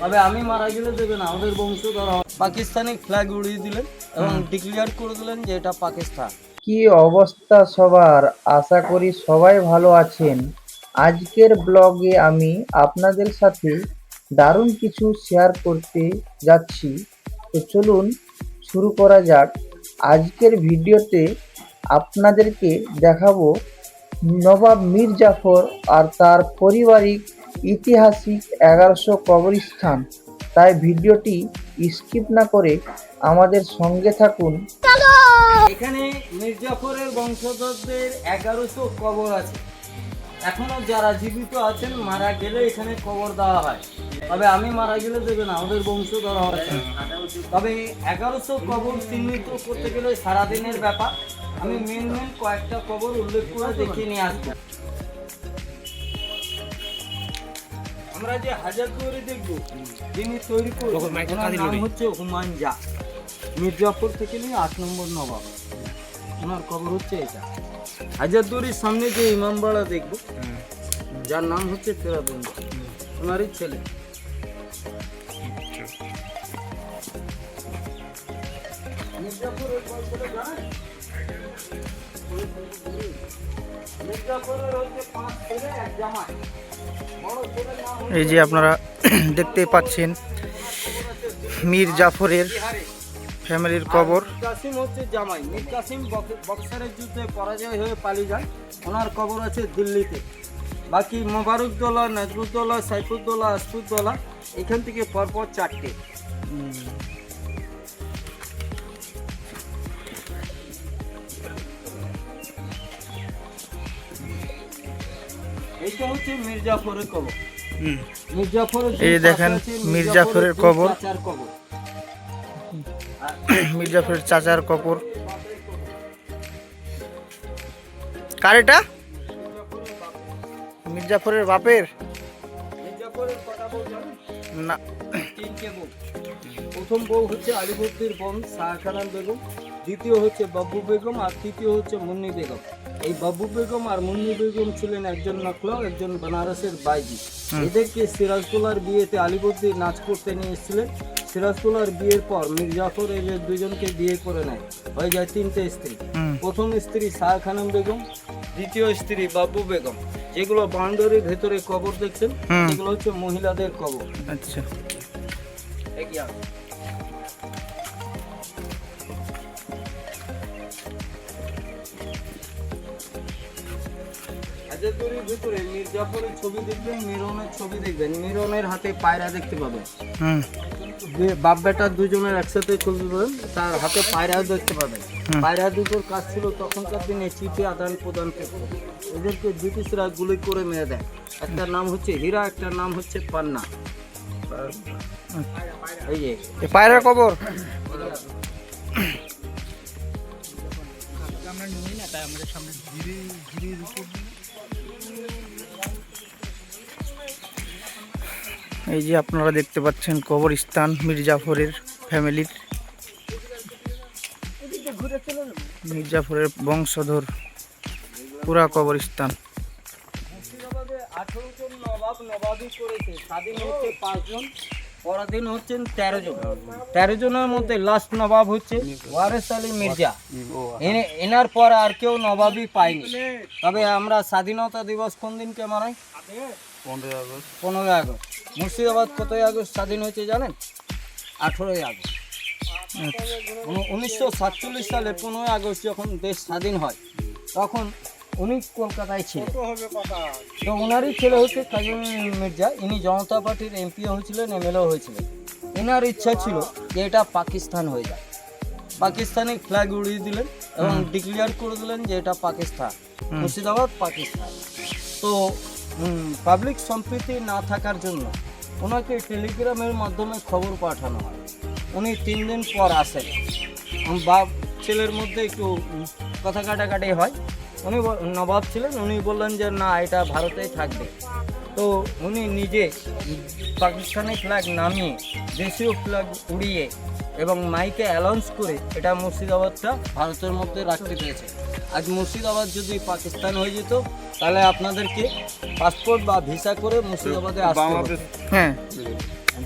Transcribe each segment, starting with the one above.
তবে আমি মারা গেলে দেবে না, আমাদের বংশধর পাকিস্তানি ফ্ল্যাগ উড়িয়ে দিলেন এবং ডিক্লেয়ার করে দিলেন যে এটা পাকিস্তান। কি অবস্থা সবার? আশা করি সবাই ভালো আছেন। আজকের ব্লগে আমি আপনাদের সাথে দারুণ কিছু শেয়ার করতে যাচ্ছি। তো চলুন শুরু করা যাক। আজকের ভিডিওতে আপনাদেরকে দেখাবো নবাব মীর জাফর আর তার পারিবারিক ঐতিহাসিক 1100 কবরস্থান। তাই ভিডিওটি স্কিপ না করে আমাদের সঙ্গে থাকুন। এখানে মির্জাফরের বংশধরদের 1100 কবর আছে। এখনো যারা জীবিত আছেন মারা গেলে এখানে কবর দেওয়া হয়, তবে আমি মারা গেলে দেবে না, আমাদের বংশধর আছে। তবে 1100 কবর চিহ্নিত করতে গেলে সারাদিনের ব্যাপার। আমি মেন কয়েকটা কবর উল্লেখ করে দেখিয়ে নিয়ে আসবো। আমরা যে হাজার তৈরি দেখবো, যিনি তৈরি করে ওনার নাম হচ্ছে হুমায়ুন শাহ। মির্জাফর থেকে নিয়ে 8 নম্বর নবাব, ওনার কবর হচ্ছে এটা। হাজারদুয়ারির সামনে যে ইমামবাড়া দেখবো, যার নাম হচ্ছে ফেরাদুন, ওনারই ছেলে। মির্জাফরের গল্পটা জানেন? মির্জাফরের হচ্ছে 5 ছেলে, 1 জামাই। বড় ছেলের নাম হচ্ছে এই যে আপনারা দেখতে পাচ্ছেন মীর জাফরের ফ্যামিলির কবর। কাসিম হচ্ছে জামাই। মীর কাসিম বক্সারের যুদ্ধে পরাজয় হয়ে পালিয়ে যায়, ওনার কবর আছে দিল্লিতে। বাকি মোবারকদৌলা, নজরুদ্দৌলা, সাইফুদ্দৌলা, আসফুদ্দৌলা, এখান থেকে পরপর 4টে। এইটা হচ্ছে মির্জাফরের কবর। মির্জাফরের এই দেখেন মির্জাফরের কবর, চাচার কবর। মির্জাফরের চাচার কবর। কার এটা? মির্জাফরের বাপের? মির্জাফরের কটা বউ জানেন? না। 3টে বউ। প্রথম বউ হচ্ছে আলিবর্দীর বোন শাহজাহান বেগম, দ্বিতীয় হচ্ছে বাবু বেগম, আর তৃতীয় হচ্ছে মুন্নি বেগম। এই বাবু বেগম আর মুন্নি বেগম ছিলেন একজন নকলা, একজন বেনারসের বাইজি। এদেরকে সিরাজদৌলার বিয়েতে আলিবর্দী নাচ করতে নিয়ে এসেছিলেন। সিরাজদৌলার বিয়ের পর মির্জাফর এই যে দুজনকে বিয়ে করে নেয়, হয়ে যায় 3টে স্ত্রী। প্রথম স্ত্রী শাহ খানম বেগম, দ্বিতীয় স্ত্রী বাবু বেগম। যেগুলো বাউন্ডারির ভেতরে কবর দেখছেন, এগুলো হচ্ছে মহিলাদের কবর। আচ্ছা, এগিয়ে আসুন। হাজারদুয়ারির ভিতরে মির্জাফরের ছবি দেখবেন, মিরনের ছবি দেখবেন। মিরনের হাতে পায়রা দেখতে পাবেন। বাপ বেটা দুজনের একসাথে ছবি পাবেন, তার হাতে পায়রা দেখতে পাবেন। পায়রা দুটোর কাজ ছিল তখনকার দিনে চিঠি আদান প্রদান করত। এদেরকে ব্রিটিশরা গুলি করে মেরে দেয়। একটার নাম হচ্ছে হীরা, একটার নাম হচ্ছে পান্না। এই যে পায়রার কবর। এই যে আপনারা দেখতে পাচ্ছেন কবরস্থান মির্জাফরের ফ্যামিলির, মির্জাফরের বংশধর পুরা কবরস্থান। মুর্শিদাবাদে 18 জন নবাব নবাবি করেছে। স্বাধীন হচ্ছে 5 জন, পরাধীন হচ্ছেন 13 জন। 13 জনের মধ্যে লাস্ট নবাব হচ্ছে ওয়ারেস আলী মির্জা। এনার পর আর কেউ নবাবই পায়নি। তবে আমরা স্বাধীনতা দিবস কোন দিনকে মানাই? 15ই আগস্ট। মুর্শিদাবাদ কতই আগস্ট স্বাধীন হয়েছে জানেন? 18ই আগস্ট। 1947 সালে 15ই আগস্ট যখন দেশ স্বাধীন হয়, তখন উনি কলকাতায় ছিলেন। তো ওনারই ছেলে হচ্ছে কাজী মির্জা। ইনি জনতা পার্টির এমপি হয়েছিলেন, এমএলএ হয়েছিলেন। এনার ইচ্ছা ছিল যে এটা পাকিস্তান হয়ে যায়। পাকিস্তানি ফ্ল্যাগ উড়িয়ে দিলেন এবং ডিক্লেয়ার করে দিলেন যে এটা পাকিস্তান, মুর্শিদাবাদ পাকিস্তান। তো পাবলিক সম্প্রীতি না থাকার জন্য ওনাকে টেলিগ্রামের মাধ্যমে খবর পাঠানো হয়। উনি 3 দিন পর আসেন। বাপ ছেলের মধ্যে একটু কথা কাটাকাটি হয়। উনি নবাব ছিলেন, উনি বললেন যে না, এটা ভারতেই থাকবে। তো উনি নিজে পাকিস্তানি ফ্ল্যাগ নামিয়ে দেশীয় ফ্ল্যাগ উড়িয়ে এবং মাইকে অ্যানাউন্স করে এটা মুর্শিদাবাদটা ভারতের মধ্যে রাখতে পেরেছে। আজ মুর্শিদাবাদ যদি পাকিস্তান হয়ে যেত, তাহলে আপনাদেরকে পাসপোর্ট বা ভিসা করে মুর্শিদাবাদে আসতে হতো। হ্যাঁ।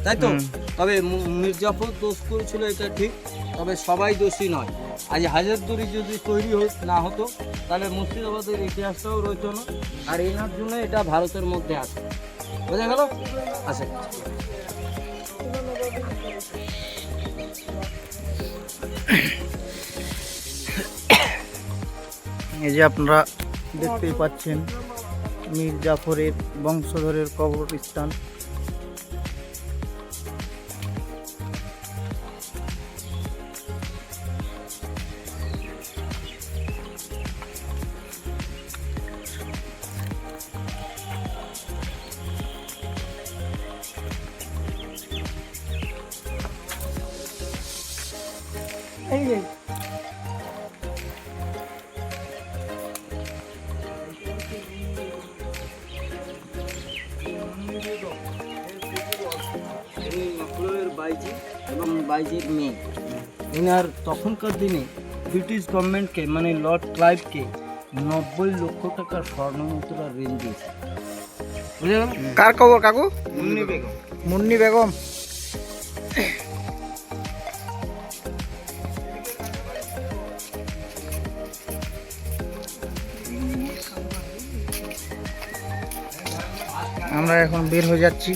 তাই তো? হুম। তবে মীর জাফর দোষ করেছিল এটা ঠিক, তবে সবাই দোষী নয়। আজ হাজারদুয়ারি যদি তৈরি না হতো তাহলে মুর্শিদাবাদের ইতিহাসটাও রইতো না, আর এনার জন্য এটা ভারতের মধ্যে আছে। বোঝা গেল? আচ্ছা, এই যে আপনারা দেখতেই পাচ্ছেন মীর জাফরের বংশধরের কবরস্থান। ইনি নকলের বাইজি এবং বাইজির মেয়ে। ইনার তখনকার দিনে ব্রিটিশ গভর্নমেন্টকে মানে লর্ড ক্লাইভকে 90 লক্ষ টাকার স্বর্ণ মুদ্রা ঋণ দিয়েছে। বুঝে গেল? কার কবর কাকু? মুন্নি বেগম। মুন্নি বেগম। আমরা এখন বের হয়ে যাচ্ছি।